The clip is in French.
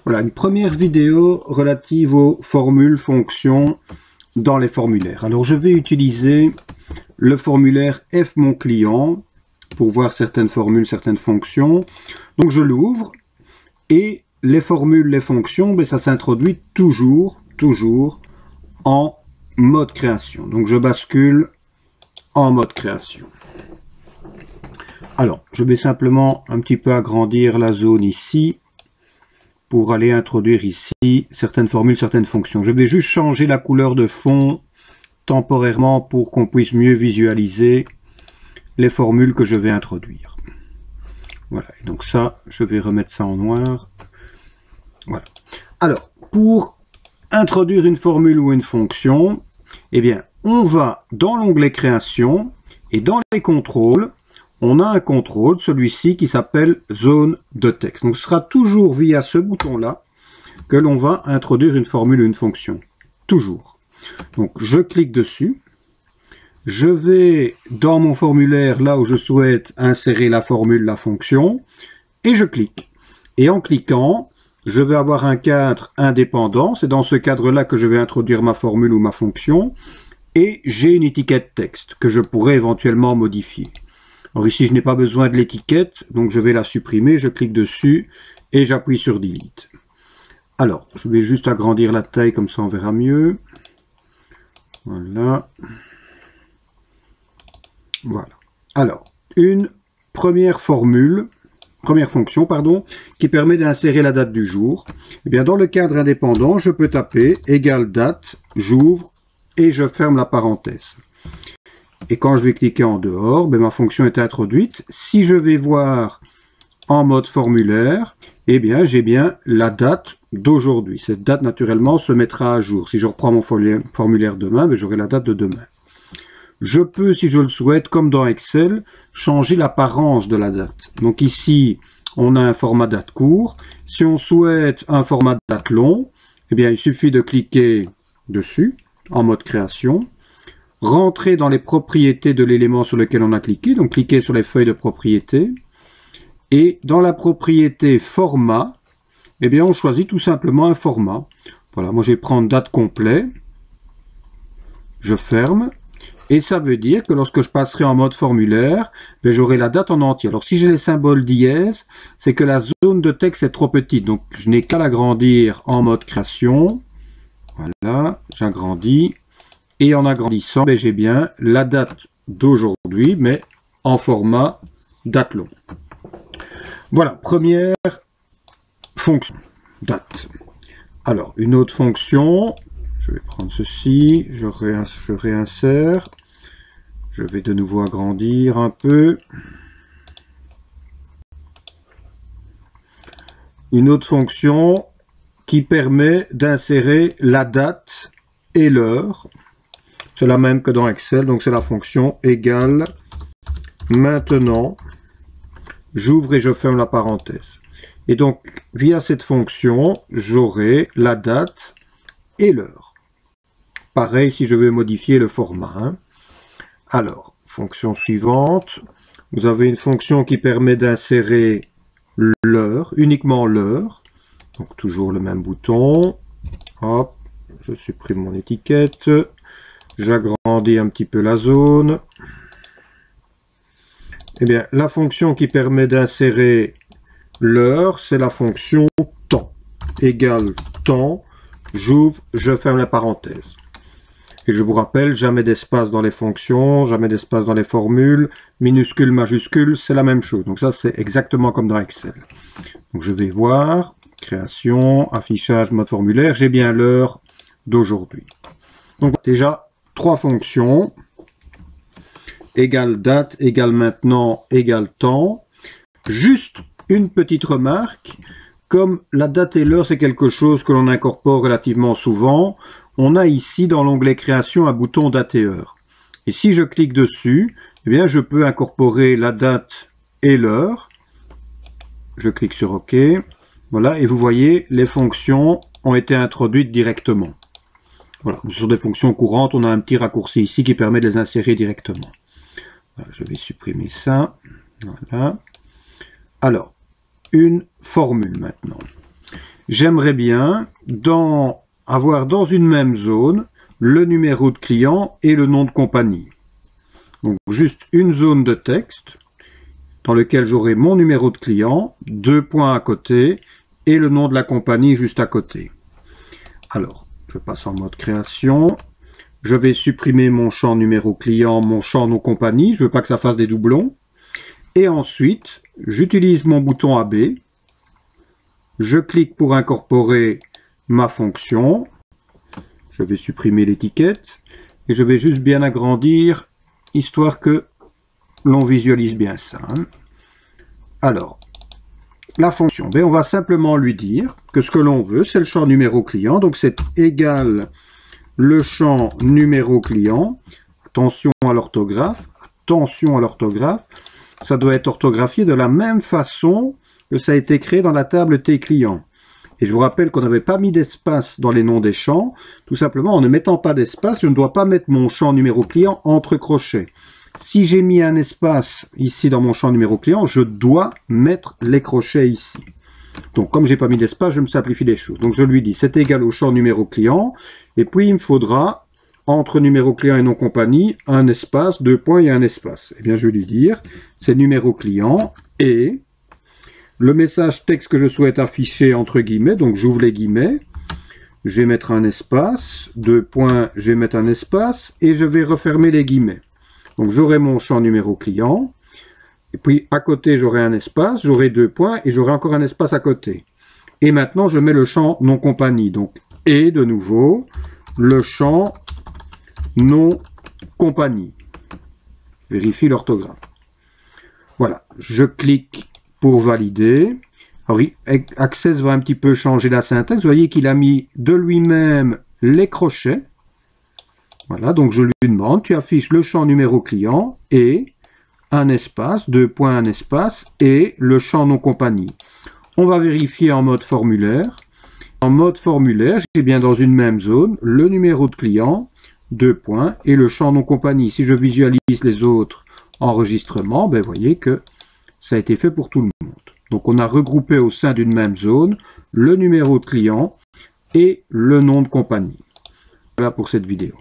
Voilà, une première vidéo relative aux formules, fonctions dans les formulaires. Alors je vais utiliser le formulaire F mon client pour voir certaines formules, certaines fonctions. Donc je l'ouvre et les formules, les fonctions, ben, ça s'introduit toujours en mode création. Donc je bascule en mode création. Alors je vais simplement un petit peu agrandir la zone ici pour aller introduire ici certaines formules, certaines fonctions. Je vais juste changer la couleur de fond temporairement pour qu'on puisse mieux visualiser les formules que je vais introduire. Voilà, et donc ça, je vais remettre ça en noir. Voilà. Alors, pour introduire une formule ou une fonction, eh bien, on va dans l'onglet création et dans les contrôles, on a un contrôle, celui-ci qui s'appelle zone de texte. Donc ce sera toujours via ce bouton-là que l'on va introduire une formule ou une fonction. Toujours. Donc je clique dessus. Je vais dans mon formulaire, là où je souhaite insérer la formule, la fonction, et je clique. Et en cliquant, je vais avoir un cadre indépendant. C'est dans ce cadre-là que je vais introduire ma formule ou ma fonction. Et j'ai une étiquette texte que je pourrais éventuellement modifier. Alors ici, je n'ai pas besoin de l'étiquette, donc je vais la supprimer, je clique dessus et j'appuie sur Delete. Alors, je vais juste agrandir la taille, comme ça on verra mieux. Voilà. Voilà. Alors, une première fonction, pardon, qui permet d'insérer la date du jour. Eh bien, dans le cadre indépendant, je peux taper égale date, j'ouvre et je ferme la parenthèse. Et quand je vais cliquer en dehors, ben ma fonction est introduite. Si je vais voir en mode formulaire, eh bien, j'ai bien la date d'aujourd'hui. Cette date, naturellement, se mettra à jour. Si je reprends mon formulaire demain, ben, j'aurai la date de demain. Je peux, si je le souhaite, comme dans Excel, changer l'apparence de la date. Donc ici, on a un format date court. Si on souhaite un format date long, eh bien, il suffit de cliquer dessus, en mode création, rentrer dans les propriétés de l'élément sur lequel on a cliqué, donc cliquer sur les feuilles de propriétés, et dans la propriété format, eh bien on choisit tout simplement un format. Voilà, moi je vais prendre date complet, je ferme, et ça veut dire que lorsque je passerai en mode formulaire, j'aurai la date en entier. Alors si j'ai les symboles dièse, c'est que la zone de texte est trop petite, donc je n'ai qu'à l'agrandir en mode création. Voilà, j'agrandis. Et en agrandissant, j'ai bien la date d'aujourd'hui, mais en format date long. Voilà, première fonction, date. Alors, une autre fonction, je vais prendre ceci, je réinsère, je vais de nouveau agrandir un peu. Une autre fonction qui permet d'insérer la date et l'heure. C'est la même que dans Excel, donc c'est la fonction égale maintenant, j'ouvre et je ferme la parenthèse. Et donc, via cette fonction, j'aurai la date et l'heure. Pareil si je veux modifier le format. Hein. Alors, fonction suivante, vous avez une fonction qui permet d'insérer l'heure, uniquement l'heure. Donc, toujours le même bouton. Hop, je supprime mon étiquette. J'agrandis un petit peu la zone. Eh bien, la fonction qui permet d'insérer l'heure, c'est la fonction temps. Égale temps, j'ouvre, je ferme la parenthèse. Et je vous rappelle, jamais d'espace dans les fonctions, jamais d'espace dans les formules, minuscule, majuscule, c'est la même chose. Donc ça, c'est exactement comme dans Excel. Donc je vais voir, création, affichage, mode formulaire, j'ai bien l'heure d'aujourd'hui. Donc déjà, 3 fonctions, égale date, égale maintenant, égale temps. Juste une petite remarque, comme la date et l'heure c'est quelque chose que l'on incorpore relativement souvent, on a ici dans l'onglet création un bouton date et heure. Et si je clique dessus, eh bien je peux incorporer la date et l'heure. Je clique sur OK. Voilà, et vous voyez, les fonctions ont été introduites directement. Voilà, sur des fonctions courantes, on a un petit raccourci ici qui permet de les insérer directement. Voilà, je vais supprimer ça. Voilà. Alors, une formule maintenant. j'aimerais bien avoir dans une même zone le numéro de client et le nom de compagnie. Donc juste une zone de texte dans lequel j'aurai mon numéro de client, 2 points à côté et le nom de la compagnie juste à côté. Alors, je passe en mode création. Je vais supprimer mon champ numéro client, mon champ nom compagnie. Je ne veux pas que ça fasse des doublons. Et ensuite, j'utilise mon bouton AB. Je clique pour incorporer ma fonction. Je vais supprimer l'étiquette. Et je vais juste bien agrandir, histoire que l'on visualise bien ça. Alors, la fonction B, on va simplement lui dire que ce que l'on veut, c'est le champ numéro client. Donc, c'est égal le champ numéro client. Attention à l'orthographe. Attention à l'orthographe. Ça doit être orthographié de la même façon que ça a été créé dans la table T client. Et je vous rappelle qu'on n'avait pas mis d'espace dans les noms des champs. Tout simplement, en ne mettant pas d'espace, je ne dois pas mettre mon champ numéro client entre crochets. Si j'ai mis un espace ici dans mon champ numéro client, je dois mettre les crochets ici. Donc, comme j'ai pas mis d'espace, je me simplifie les choses. Donc, je lui dis, c'est égal au champ numéro client. Et puis, il me faudra, entre numéro client et nom compagnie, un espace, 2 points et un espace. Eh bien, je vais lui dire, c'est numéro client et le message texte que je souhaite afficher entre guillemets. Donc, j'ouvre les guillemets. Je vais mettre un espace, 2 points, je vais mettre un espace et je vais refermer les guillemets. Donc, j'aurai mon champ numéro client. Et puis, à côté, j'aurai un espace, j'aurai 2 points et j'aurai encore un espace à côté. Et maintenant, je mets le champ nom compagnie. Donc, et de nouveau, le champ nom compagnie. Vérifie l'orthographe. Voilà. Je clique pour valider. Alors, Access va un petit peu changer la syntaxe. Vous voyez qu'il a mis de lui-même les crochets. Voilà, donc je lui demande, tu affiches le champ numéro client et un espace, 2 points, un espace et le champ nom compagnie. On va vérifier en mode formulaire. En mode formulaire, j'ai bien dans une même zone le numéro de client, 2 points et le champ nom compagnie. Si je visualise les autres enregistrements, ben, vous voyez que ça a été fait pour tout le monde. Donc on a regroupé au sein d'une même zone le numéro de client et le nom de compagnie. Voilà pour cette vidéo.